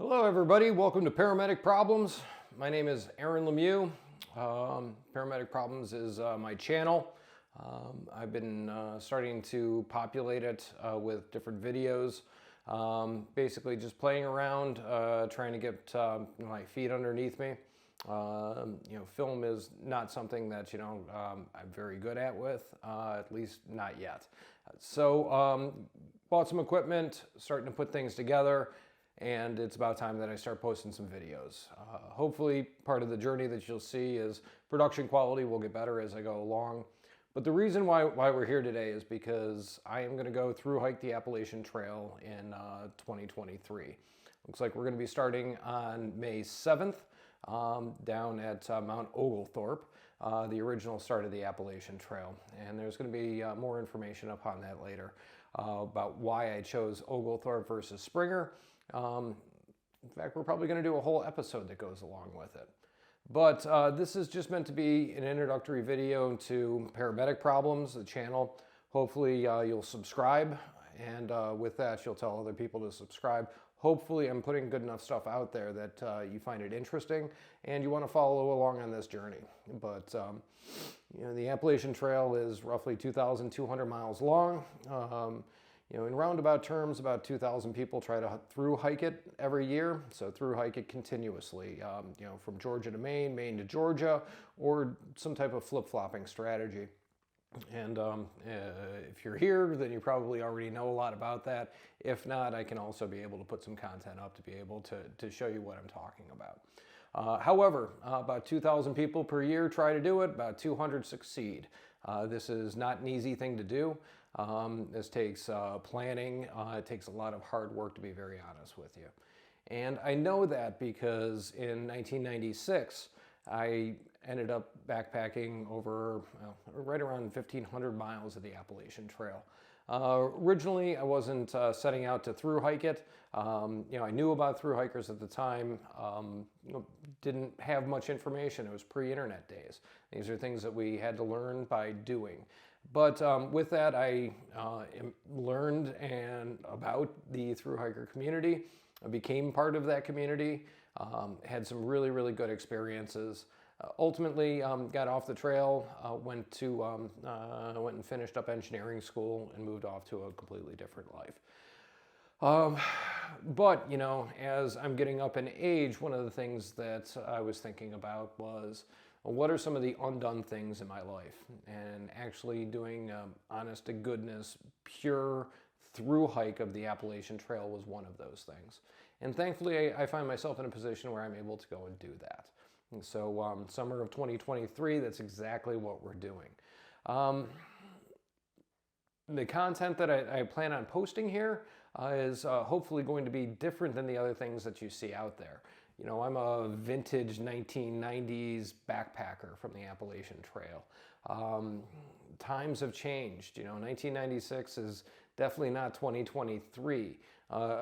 Hello everybody, welcome to Paramedic Problems. My name is Aaron Lemieux. Paramedic Problems is my channel. I've been starting to populate it with different videos. Basically just playing around, trying to get my feet underneath me. Film is not something that, I'm very good at least not yet. So bought some equipment, starting to put things together, and it's about time that I start posting some videos. Hopefully part of the journey that you'll see is production quality will get better as I go along. But the reason why we're here today is because I am going to go through hike the Appalachian Trail in 2023. Looks like we're going to be starting on May 7th down at Mount Oglethorpe, the original start of the Appalachian Trail. And there's going to be more information upon that later about why I chose Oglethorpe versus Springer. In fact, we're probably going to do a whole episode that goes along with it. But this is just meant to be an introductory video to Paramedic Problems, the channel. Hopefully you'll subscribe, and with that you'll tell other people to subscribe. Hopefully I'm putting good enough stuff out there that you find it interesting and you want to follow along on this journey. But the Appalachian Trail is roughly 2,200 miles long. In roundabout terms, about 2,000 people try to through hike it every year. So through hike it continuously, from Georgia to Maine, Maine to Georgia, or some type of flip-flopping strategy. And if you're here, then you probably already know a lot about that. If not, I can also be able to put some content up to be able to show you what I'm talking about. However, about 2,000 people per year try to do it, about 200 succeed. This is not an easy thing to do. This takes planning. It takes a lot of hard work, to be very honest with you. And I know that because in 1996, I ended up backpacking over right around 1,500 miles of the Appalachian Trail. Originally, I wasn't setting out to through hike it. I knew about through hikers at the time. Didn't have much information. It was pre-internet days. These are things that we had to learn by doing. But with that, I learned about the through hiker community. I became part of that community. Had some really, really good experiences. Ultimately, got off the trail, went and finished up engineering school and moved off to a completely different life. But, as I'm getting up in age, one of the things that I was thinking about was, what are some of the undone things in my life? And actually doing honest to goodness, pure through hike of the Appalachian Trail was one of those things. And thankfully, I find myself in a position where I'm able to go and do that. And so summer of 2023, that's exactly what we're doing. The content that I plan on posting here is hopefully going to be different than the other things that you see out there. I'm a vintage 1990s backpacker from the Appalachian Trail. Times have changed. 1996 is definitely not 2023.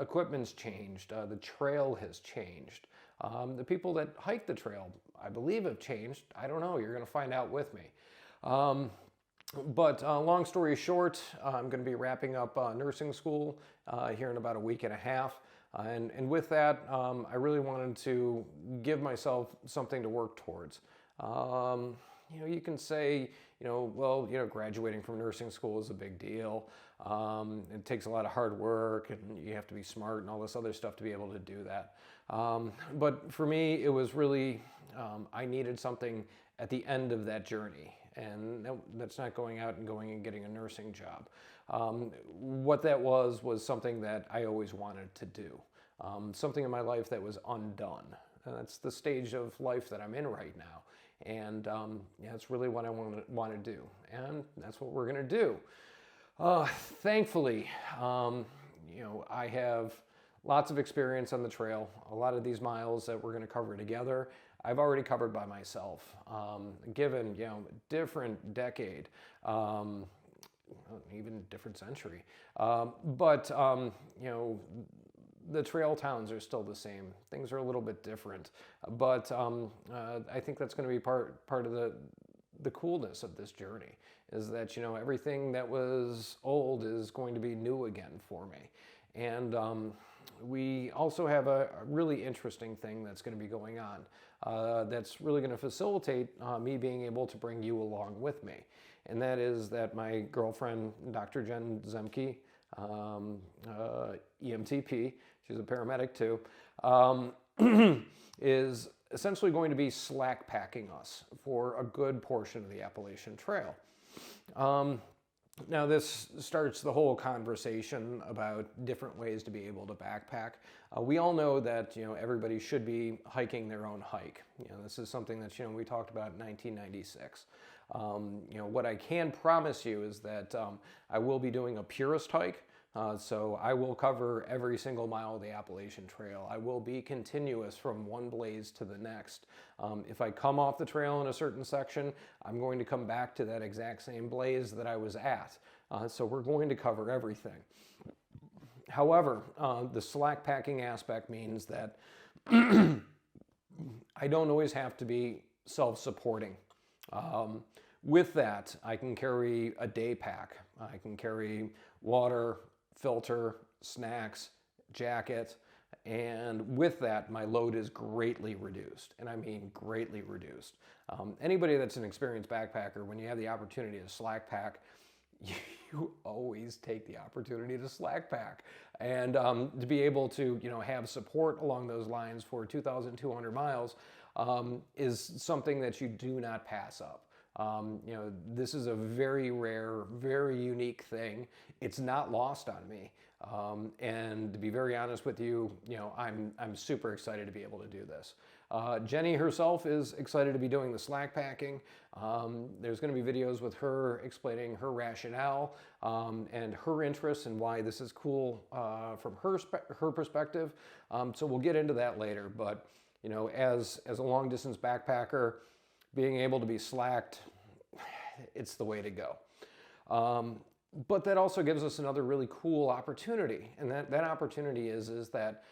Equipment's changed. The trail has changed. The people that hike the trail, I believe, have changed. I don't know. You're going to find out with me. But long story short, I'm going to be wrapping up nursing school here in about a week and a half. And with that, I really wanted to give myself something to work towards. You can say, graduating from nursing school is a big deal. It takes a lot of hard work and you have to be smart and all this other stuff to be able to do that. But for me, it was really, I needed something at the end of that journey. And that's not going out and getting a nursing job. What that was something that I always wanted to do. Something in my life that was undone. And that's the stage of life that I'm in right now. And that's really what I want to do. And that's what we're going to do. Thankfully, I have lots of experience on the trail. A lot of these miles that we're going to cover together, I've already covered by myself. Given, different decade, even different century. But the trail towns are still the same. Things are a little bit different. But I think that's going to be part of the coolness of this journey, is that, everything that was old is going to be new again for me. And we also have a really interesting thing that's going to be going on that's really going to facilitate me being able to bring you along with me. And that is that my girlfriend, Dr. Jen Zemke, EMTP, she's a paramedic too, is essentially going to be slack packing us for a good portion of the Appalachian Trail. Now this starts the whole conversation about different ways to be able to backpack. We all know that everybody should be hiking their own hike. This is something that we talked about in 1996. What I can promise you is that I will be doing a purist hike. So I will cover every single mile of the Appalachian Trail. I will be continuous from one blaze to the next. If I come off the trail in a certain section, I'm going to come back to that exact same blaze that I was at. So we're going to cover everything. However, the slack packing aspect means that I don't always have to be self-supporting. With that, I can carry a day pack. I can carry water, filter, snacks, jacket, and with that, my load is greatly reduced, and I mean greatly reduced. Anybody that's an experienced backpacker, when you have the opportunity to slack pack, you always take the opportunity to slack pack. And to be able to have support along those lines for 2,200 miles is something that you do not pass up. This is a very rare, very unique thing. It's not lost on me. And to be very honest with you, I'm super excited to be able to do this. Jenny herself is excited to be doing the slack packing. There's going to be videos with her explaining her rationale and her interests and why this is cool from her perspective. So we'll get into that later. But as a long distance backpacker, being able to be slacked, it's the way to go. But that also gives us another really cool opportunity. And that opportunity is that